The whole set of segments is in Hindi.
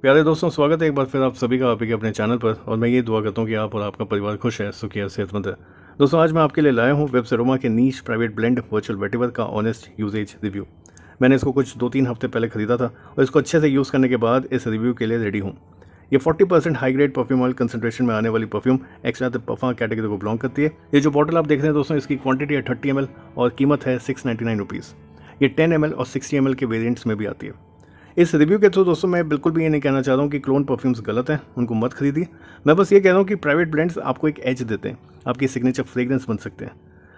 प्यारे दोस्तों, स्वागत है एक बार फिर आप सभी का आपके अपने चैनल पर। और मैं ये दुआ करता हूँ कि आप और आपका परिवार खुश है, सुखी है, सेहतमंद है। दोस्तों, आज मैं आपके लिए लाया हूँ वेब्स एरोमा के नीश प्राइवेट ब्लेंड वर्चुअल वेटिवर का ऑनेस्ट यूजेज रिव्यू। मैंने इसको कुछ 2-3 हफ्ते पहले खरीदा था और इसको अच्छे से यूज़ करने के बाद इस रिव्यू के लिए रेडी हूँ। ये 40% high grade perfume oil concentration में आने वाली perfume extra the perfume category को बिलोंग करती है। ये जो बॉटल आप देख रहे हैं दोस्तों, इसकी क्वांटिटी है 30 ml और कीमत है 699 रुपीज़। ये 10 ml और 60 ml के वेरिएंट्स में भी आती है। इस रिव्यू के थ्रू दोस्तों मैं बिल्कुल भी ये नहीं कहना चाह रहा हूँ कि क्लोन परफ्यूम्स गलत हैं, उनको मत खरीदिए। मैं बस ये कह रहा हूँ कि प्राइवेट ब्रांड्स आपको एक एज देते हैं, आपकी सिग्नेचर फ्रेग्रेंस बन सकते हैं।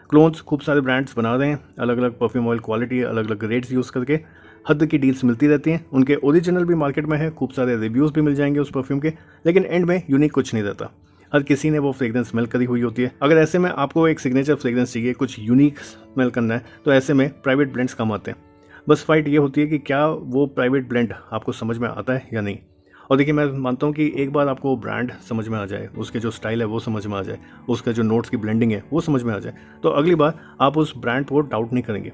क्लोन्स खूब सारे ब्रांड्स बना रहे हैं, अलग अलग परफ्यूम ऑयल क्वालिटी, अलग अलग रेट्स यूज़ करके हद की डील्स मिलती रहती हैं। उनके ओरिजिनल भी मार्केट में है, खूब सारे रिव्यूज़ भी मिल जाएंगे उस परफ्यूम के, लेकिन एंड में यूनिक कुछ नहीं रहता। हर किसी ने वो फ्रेग्रेंस स्मेल करी हुई होती है। अगर ऐसे में आपको एक सिग्नेचर फ्रेग्रेंस चाहिए, कुछ यूनिक स्मेल करना है, तो ऐसे में प्राइवेट ब्रांड्स काम आते हैं। बस फाइट ये होती है कि क्या वो प्राइवेट ब्रांड आपको समझ में आता है या नहीं। और देखिए, मैं मानता हूँ कि एक बार आपको ब्रांड समझ में आ जाए, उसके जो स्टाइल है वो समझ में आ जाए, उसका जो नोट्स की ब्लेंडिंग है वो समझ में आ जाए, तो अगली बार आप उस ब्रांड को डाउट नहीं करेंगे।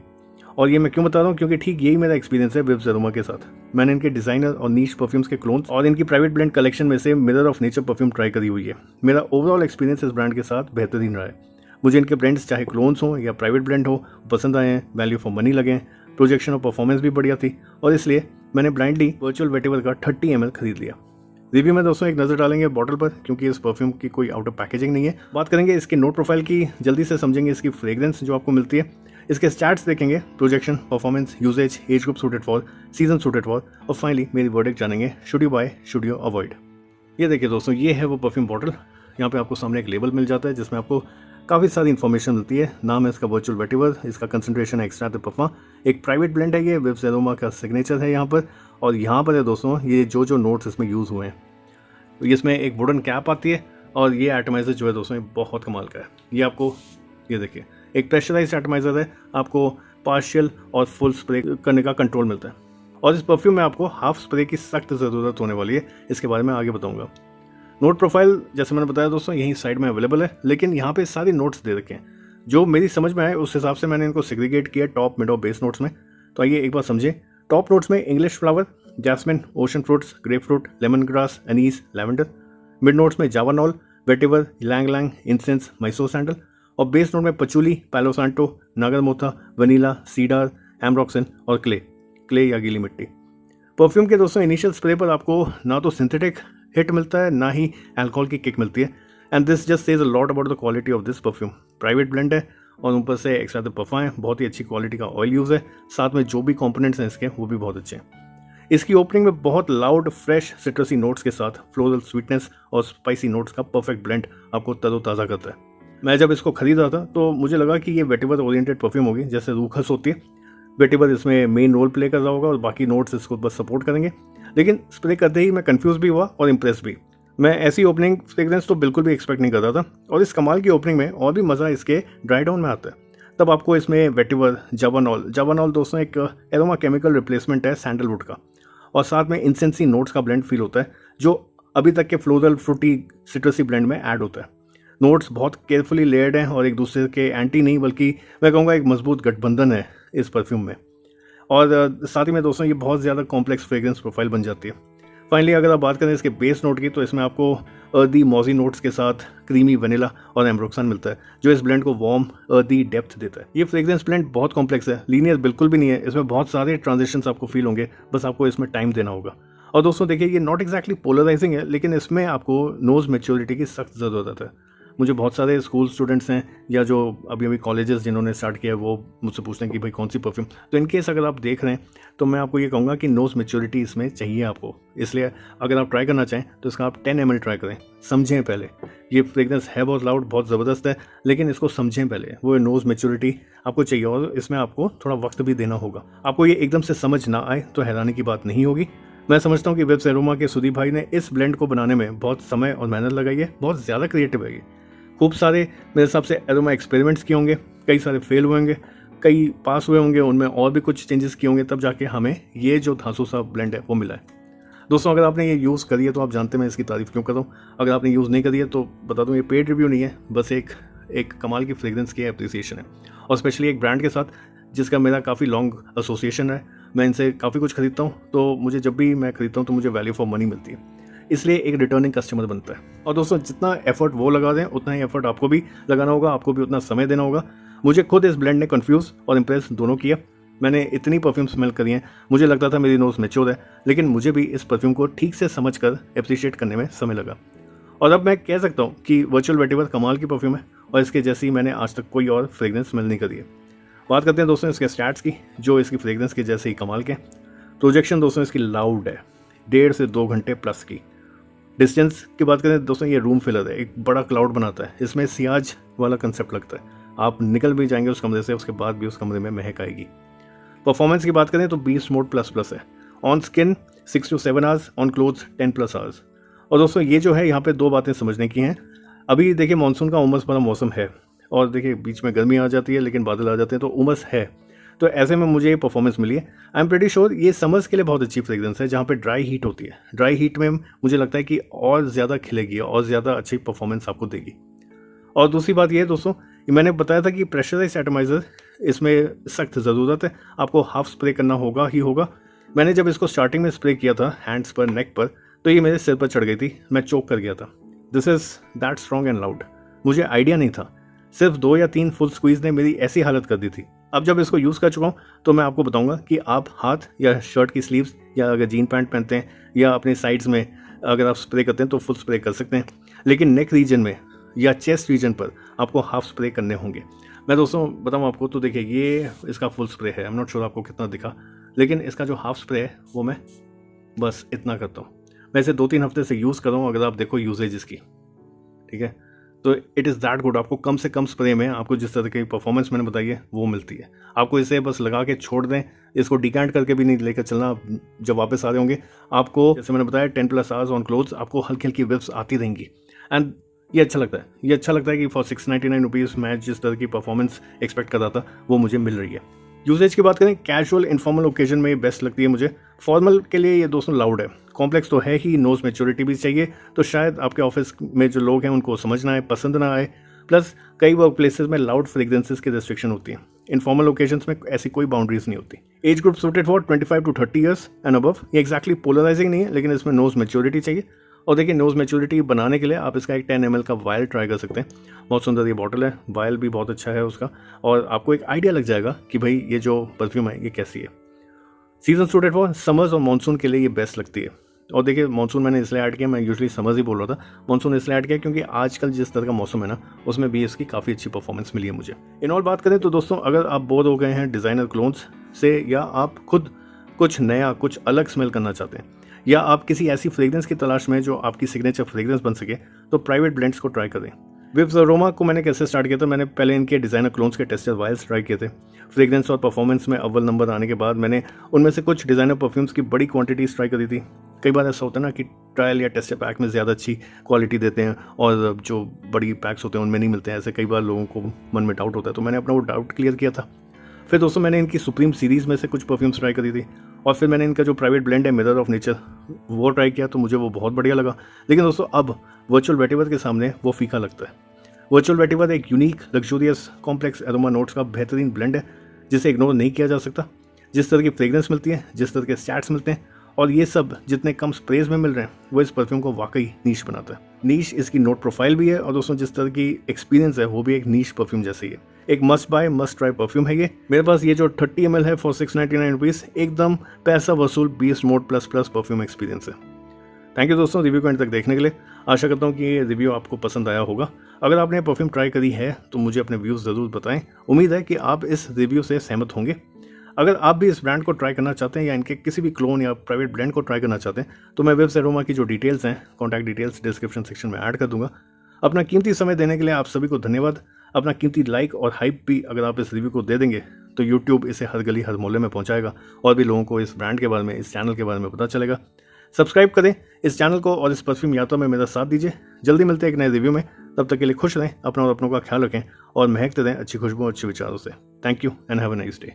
और ये मैं क्यों बता रहा हूँ, क्योंकि ठीक यही मेरा एक्सपीरियंस है वेब्स एरोमा के साथ। मैंने इनके डिज़ाइनर और नीश परफ्यूम्स के क्लोन्स और इनकी प्राइवेट ब्लेंड कलेक्शन में से mirror of nature perfume try करी हुई है। मेरा ओवरऑल एक्सपीरियंस इस ब्रांड के साथ बेहतरीन रहा है। मुझे इनके ब्रांड्स चाहे क्लोन्स हों या प्राइवेट ब्लेंड हो पसंद आए हैं, वैल्यू फॉर मनी लगे हैं, प्रोजेक्शन और परफॉर्मेंस भी बढ़िया थी, और इसलिए मैंने ब्लाइंडली वर्चुअल वेटिवर का 30 ml खरीद लिया। रिव्यू में दोस्तों एक नज़र डालेंगे बॉटल पर, क्योंकि इस परफ्यूम की कोई आउटर पैकेजिंग नहीं है। बात करेंगे इसकी नोट प्रोफाइल की, जल्दी से समझेंगे इसकी फ्रेग्रेंस जो आपको मिलती है, इसके स्टैट्स देखेंगे, projection, performance, usages, age group suited for, season suited for, और फाइनली मेरी वर्डिक्ट जानेंगे, should you buy, should you avoid. ये देखिए दोस्तों, ये है वो परफ्यूम बॉटल। यहाँ पे आपको सामने एक लेबल मिल जाता है जिसमें आपको काफ़ी सारी इन्फॉर्मेशन मिलती है। नाम है इसका वर्चुअल वेटिवर, इसका कंसंट्रेशन है एक्स्ट्रा द परफ्यूम, एक प्राइवेट ब्लेंड है, ये वेब्स एरोमा का सिग्नेचर है यहाँ पर। और यहाँ पर है दोस्तों ये जो नोट्स इसमें यूज़ हुए हैं। तो इसमें एक वुडन कैप आती है, और ये एटमाइज़र जो है दोस्तों ये बहुत कमाल का है। ये आपको, ये देखिए, एक प्रेशराइज्ड एटमाइज़र है, आपको पार्शियल और फुल स्प्रे करने का कंट्रोल मिलता है। और इस परफ्यूम में आपको हाफ स्प्रे की सख्त ज़रूरत होने वाली है, इसके बारे में आगे बताऊँगा। नोट प्रोफाइल जैसे मैंने बताया दोस्तों यहीं साइड में अवेलेबल है, लेकिन यहाँ पे सारी नोट्स दे रखे हैं जो मेरी समझ में आए, उस हिसाब से मैंने इनको सेग्रीगेट किया टॉप, मिड और बेस नोट्स में। तो आइए एक बार समझे। टॉप नोट्स में English flower, jasmine, ocean fruits, grape fruit, lemon grass, anise, lavender. Mid notes में Javanol, vetiver, ylang ylang, incense, Mysore sandal. और बेस नोट में पचूली, पैलो सांटो, नागरमोथा, वनीला, सीडार, एम्ब्रॉक्सिन और क्ले या गीली मिट्टी। परफ्यूम के दोस्तों इनिशियल स्प्रे पर आपको ना तो सिंथेटिक हिट मिलता है, ना ही अल्कोहल की किक मिलती है, and this just says a lot about the quality of this perfume. Private blend है और ऊपर से एक्स्ट्रा द परफ्यूम है, बहुत ही अच्छी क्वालिटी का ऑयल यूज़ है, साथ में जो भी कंपोनेंट्स हैं इसके वो भी बहुत अच्छे हैं। इसकी ओपनिंग में बहुत लाउड फ्रेश सिट्रसी नोट्स के साथ फ्लोरल स्वीटनेस और स्पाइसी नोट्स का परफेक्ट ब्लेंड आपको तरोताज़ा करता है। मैं जब इसको खरीद रहा था तो मुझे लगा कि ये वेटिवर ओरिएंटेड परफ्यूम होगी, जैसे रूखस होती है। वेटिवर इसमें मेन रोल प्ले कर रहा होगा और बाकी नोट्स इसको बस सपोर्ट करेंगे। लेकिन स्प्रे करते ही मैं कंफ्यूज भी हुआ और इम्प्रेस भी। मैं ऐसी ओपनिंग फ्रेग्रेंस तो बिल्कुल भी एक्सपेक्ट नहीं कर रहा था, और इस कमाल की ओपनिंग में और भी मज़ा इसके ड्राई डाउन में आता है। तब आपको इसमें वेटिवर, जावानॉल दोस्तों एक एरोमा केमिकल रिप्लेसमेंट है सैंडलवुड का, और साथ में इंसेंसी नोट्स का ब्लेंड फील होता है जो अभी तक के फ्लोरल फ्रूटी सिट्रसी ब्लेंड में ऐड होता है। नोट्स बहुत केयरफुली लेयर्ड हैं और एक दूसरे के एंटी नहीं, बल्कि मैं कहूँगा एक मजबूत गठबंधन है इस परफ्यूम में। और साथ ही में दोस्तों ये बहुत ज़्यादा कॉम्प्लेक्स फ्रेग्रेंस प्रोफाइल बन जाती है। फाइनली अगर आप बात करें इसके बेस नोट की, तो इसमें आपको अर्दी मॉजी नोट्स के साथ क्रीमी वनीला और एम्ब्रोक्सान मिलता है, जो इस ब्लेंड को वार्म अर्दी डेप्थ देता है। ये फ्रेग्रेंस ब्लेंड बहुत कॉम्प्लेक्स है, लीनियर बिल्कुल भी नहीं है, इसमें बहुत सारे ट्रांजिशंस आपको फील होंगे, बस आपको इसमें टाइम देना होगा। और दोस्तों देखिए, ये नॉट एक्जैक्टली पोलराइजिंग है, लेकिन इसमें आपको नोज मैच्योरिटी की सख्त ज़रूरत है। मुझे बहुत सारे स्कूल स्टूडेंट्स हैं या जो अभी अभी कॉलेजेस जिन्होंने स्टार्ट किया है, वो मुझसे पूछते हैं कि भाई कौन सी परफ्यूम। तो इनकेस अगर आप देख रहे हैं तो मैं आपको ये कहूँगा कि नोज मैच्योरिटी इसमें चाहिए आपको। इसलिए अगर आप ट्राई करना चाहें तो इसका आप 10 ml ट्राई करें, समझें पहले। ये फ्रेग्रेंस है बहुत लाउड, बहुत ज़बरदस्त है, लेकिन इसको समझें पहले, वो नोज मैच्योरिटी आपको चाहिए, और इसमें आपको थोड़ा वक्त भी देना होगा। आपको ये एकदम से समझ ना आए तो हैरानी की बात नहीं होगी। मैं समझता हूँ कि वेब्स एरोमा के सुदीप भाई ने इस ब्लेंड को बनाने में बहुत समय और मेहनत लगाई है, बहुत ज़्यादा क्रिएटिव है ये। खूब सारे मेरे हिसाब से एरोमा एक्सपेरिमेंट्स किए होंगे, कई सारे फेल हुए होंगे, कई पास हुए होंगे, उनमें और भी कुछ चेंजेस किए होंगे, तब जाके हमें ये जो धांसू सा ब्लेंड है वो मिला है। दोस्तों अगर आपने ये यूज़ करी है तो आप जानते हैं मैं इसकी तारीफ़ क्यों कर रहा हूँ। अगर आपने यूज़ नहीं करी है तो बता दूँ, ये पेड रिव्यू नहीं है, बस एक कमाल की फ्रेग्रेंस की अप्रिसिएशन है, और स्पेशली एक ब्रांड के साथ जिसका मेरा काफ़ी लॉन्ग एसोसिएशन है। मैं इनसे काफ़ी कुछ खरीदता हूँ, तो मुझे जब भी मैं खरीदता हूँ तो मुझे वैल्यू फॉर मनी मिलती है, इसलिए एक रिटर्निंग कस्टमर बनता है। और दोस्तों जितना एफर्ट वो लगा दें उतना ही एफर्ट आपको भी लगाना होगा, आपको भी उतना समय देना होगा। मुझे खुद इस ब्लेंड ने कन्फ्यूज़ और इम्प्रेस दोनों किया। मैंने इतनी परफ्यूम स्मेल करी हैं, मुझे लगता था मेरी नोज़ मैच्योर है, लेकिन मुझे भी इस परफ्यूम को ठीक से समझ कर एप्रिशिएट करने में समय लगा। और अब मैं कह सकता हूँ कि वर्चुअल वेटिवर कमाल की परफ्यूम है और इसके जैसी मैंने आज तक कोई और फ्रेगरेंस स्मेल नहीं करी है। बात करते हैं दोस्तों इसके स्टैट्स की, जो इसकी फ्रेगरेंस के जैसे ही कमाल के। प्रोजेक्शन दोस्तों इसकी लाउड है, 1.5 से 2 घंटे प्लस की। डिस्टेंस की बात करें दोस्तों, ये रूम फिलर है, एक बड़ा क्लाउड बनाता है, इसमें सियाज वाला कंसेप्ट लगता है। आप निकल भी जाएंगे उस कमरे से, उसके बाद भी उस कमरे में महक आएगी। परफॉर्मेंस की बात करें तो बीस्ट मोड प्लस है। On skin 6 to 7 hours, on clothes 10+ hours. और दोस्तों ये जो है यहाँ पे 2 बातें समझने की हैं। अभी देखिए मानसून का उमस भरा मौसम है और देखिए बीच में गर्मी आ जाती है लेकिन बादल आ जाते हैं, तो उमस है। तो ऐसे में मुझे ये परफॉर्मेंस मिली है। आई एम प्रेटी श्योर ये समर्स के लिए बहुत अच्छी फ्रेग्रेंस है, जहाँ पे ड्राई हीट होती है। ड्राई हीट में मुझे लगता है कि और ज़्यादा खिलेगी और ज़्यादा अच्छी परफॉर्मेंस आपको देगी। और दूसरी बात ये है दोस्तों, मैंने बताया था कि प्रेशराइज एटमाइज़र इसमें सख्त ज़रूरत है, आपको हाफ स्प्रे करना होगा ही होगा। मैंने जब इसको स्टार्टिंग में स्प्रे किया था हैंड्स पर, नेक पर, तो ये मेरे सिर पर चढ़ गई थी, मैं चोक कर गया था। This is that strong and loud. मुझे आइडिया नहीं था, सिर्फ 2 या 3 फुल स्क्वीज़ ने मेरी ऐसी हालत कर दी थी। अब जब इसको यूज़ कर चुका हूँ तो मैं आपको बताऊंगा कि आप हाथ या शर्ट की स्लीव्स या अगर जीन पैंट पहनते हैं या अपने साइड्स में अगर आप स्प्रे करते हैं तो फुल स्प्रे कर सकते हैं, लेकिन नेक रीजन में या चेस्ट रीजन पर आपको हाफ स्प्रे करने होंगे। मैं दोस्तों बताऊं आपको, तो देखिए ये इसका फुल स्प्रे है, आई एम नॉट श्योर आपको कितना दिखा, लेकिन इसका जो हाफ स्प्रे है वो मैं बस इतना करता हूँ। मैं इसे 2-3 हफ्ते से यूज़ कर रहा हूँ, अगर आप देखो यूजेज इसकी, ठीक है, तो इट इज़ दैट गुड। आपको कम से कम स्प्रे में आपको जिस तरह की परफॉर्मेंस मैंने बताई है वो मिलती है। आपको इसे बस लगा के छोड़ दें, इसको डिकैंट करके भी नहीं लेकर चलना। जब वापस आ रहे होंगे आपको, जैसे मैंने बताया 10+ आवर्स ऑन क्लोथ्स, आपको हल्की हल्की विप्स आती रहेंगी। एंड ये अच्छा लगता है, ये अच्छा लगता है कि फॉर 699 रुपीज़ मैं जिस तरह की परफॉर्मेंस एक्सपेक्ट कर रहा था वो मुझे मिल रही है। यूजेज की बात करें, कैजुअल इनफॉर्मल ओकेजन में ये बेस्ट लगती है मुझे। फॉर्मल के लिए ये दोस्तों लाउड है, कॉम्प्लेक्स तो है ही, नोज मैच्योरिटी भी चाहिए, तो शायद आपके ऑफिस में जो लोग हैं उनको समझ ना आए, पसंद ना आए। प्लस कई वर्क प्लेसेस में लाउड फ्रेग्रेंसेस की रेस्ट्रिक्शन होती है, इनफॉर्मल ओकेजन्स में ऐसी कोई बाउंड्रीज नहीं होती। As group suited for 25 to 30 years and above. ये एक्जैक्टली पोलराइजिंग नहीं है, लेकिन इसमें नोज मैच्योरिटी चाहिए। और देखिए नोज मैच्योरिटी बनाने के लिए आप इसका एक 10 ml का वायल ट्राई कर सकते हैं। बहुत सुंदर ये बॉटल है, वायल भी बहुत अच्छा है उसका, और आपको एक आइडिया लग जाएगा कि भाई ये जो परफ्यूम है ये कैसी है। सीजन सूटेड फॉर समर्स और मानसून के लिए ये बेस्ट लगती है। और देखिए मानसून मैंने इसलिए ऐड किया, मैं यूजुअली समर्स ही बोल रहा था, मानसून इसलिए ऐड किया क्योंकि आजकल जिस तरह का मौसम है ना, उसमें भी इसकी काफ़ी अच्छी परफॉर्मेंस मिली है मुझे। इन ऑल बात करें तो दोस्तों, अगर आप बोर हो गए हैं डिज़ाइनर क्लोन्स से, या आप खुद कुछ नया कुछ अलग स्मेल करना चाहते हैं, या आप किसी ऐसी फ्रेग्रेंस की तलाश में जो आपकी सिग्नेचर फ्रेग्रेंस बन सके, तो प्राइवेट ब्लेंड्स को ट्राई करें। विव्स अरोमा को मैंने कैसे स्टार्ट किया था, मैंने पहले इनके डिज़ाइनर क्लोन्स के टेस्टर वायल्स ट्राई किए थे। फ्रेग्रेंस और परफॉर्मेंस में अव्वल नंबर आने के बाद मैंने उनमें से कुछ डिज़ाइनर परफ्यूम्स की बड़ी क्वांटिटीज़ ट्राई करी थी। कई बार ऐसा होता है ना कि ट्रायल या टेस्टर पैक में ज़्यादा अच्छी क्वालिटी देते हैं और जो बड़ी पैक्स होते हैं उनमें नहीं मिलते हैं। ऐसे कई बार लोगों को मन में डाउट होता है, तो मैंने अपना वो डाउट क्लियर किया था। फिर दोस्तों मैंने इनकी सुप्रीम सीरीज़ में से कुछ परफ्यूम्स ट्राई करी थी, और फिर मैंने इनका जो प्राइवेट ब्लेंड है मिरर ऑफ नेचर वो ट्राई किया, तो मुझे वो बहुत बढ़िया लगा। लेकिन दोस्तों अब वर्चुअल वेटिवर के सामने वो फीका लगता है। वर्चुअल वेटिवर एक unique, luxurious, complex aroma notes का बेहतरीन ब्लेंड है, जिसे इग्नोर नहीं किया जा सकता। जिस तरह की फ्रेग्रेंस मिलती है, जिस तरह के स्टैट्स मिलते हैं, और ये सब जितने कम स्प्रेज में मिल रहे हैं, वो इस परफ्यूम को वाकई नीश बनाता है। नीश इसकी नोट प्रोफाइल भी है, और दोस्तों जिस तरह की एक्सपीरियंस है वो भी एक नीश परफ्यूम जैसी है। एक must buy must try perfume है ये। मेरे पास ये जो 30 ml है फॉर 699 रुपीज़, एकदम पैसा वसूल beast mode plus perfume experience है। थैंक यू दोस्तों रिव्यू को एंड तक देखने के लिए। आशा करता हूँ कि ये रिव्यू आपको पसंद आया होगा। अगर आपने परफ्यूम ट्राई करी है तो मुझे अपने व्यूज़ ज़रूर बताएं। उम्मीद है कि आप इस रिव्यू से सहमत होंगे। अगर आप भी इस ब्रांड को ट्राई करना चाहते हैं या इनके किसी भी क्लोन या प्राइवेट ब्रांड को ट्राई करना चाहते हैं, तो मैं विव्स अरोमा की जो डिटेल्स हैं, कॉन्टैक्ट डिटेल्स डिस्क्रिप्शन सेक्शन में ऐड कर दूंगा। अपना कीमती समय देने के लिए आप सभी को धन्यवाद। अपना कीमती लाइक और हाइप भी अगर आप इस रिव्यू को दे देंगे तो यूट्यूब इसे हर गली हर मोहल्ले में पहुंचाएगा और भी लोगों को इस ब्रांड के बारे में, इस चैनल के बारे में पता चलेगा। सब्सक्राइब करें इस चैनल को और इस परफ्यूम यात्रा में मेरा साथ दीजिए। जल्दी मिलते हैं एक नए रिव्यू में, तब तक के लिए खुश रहें, अपना और अपनों का ख्याल रखें और महकते रहें अच्छी खुशबू अच्छे विचारों से। Thank you and have a nice day.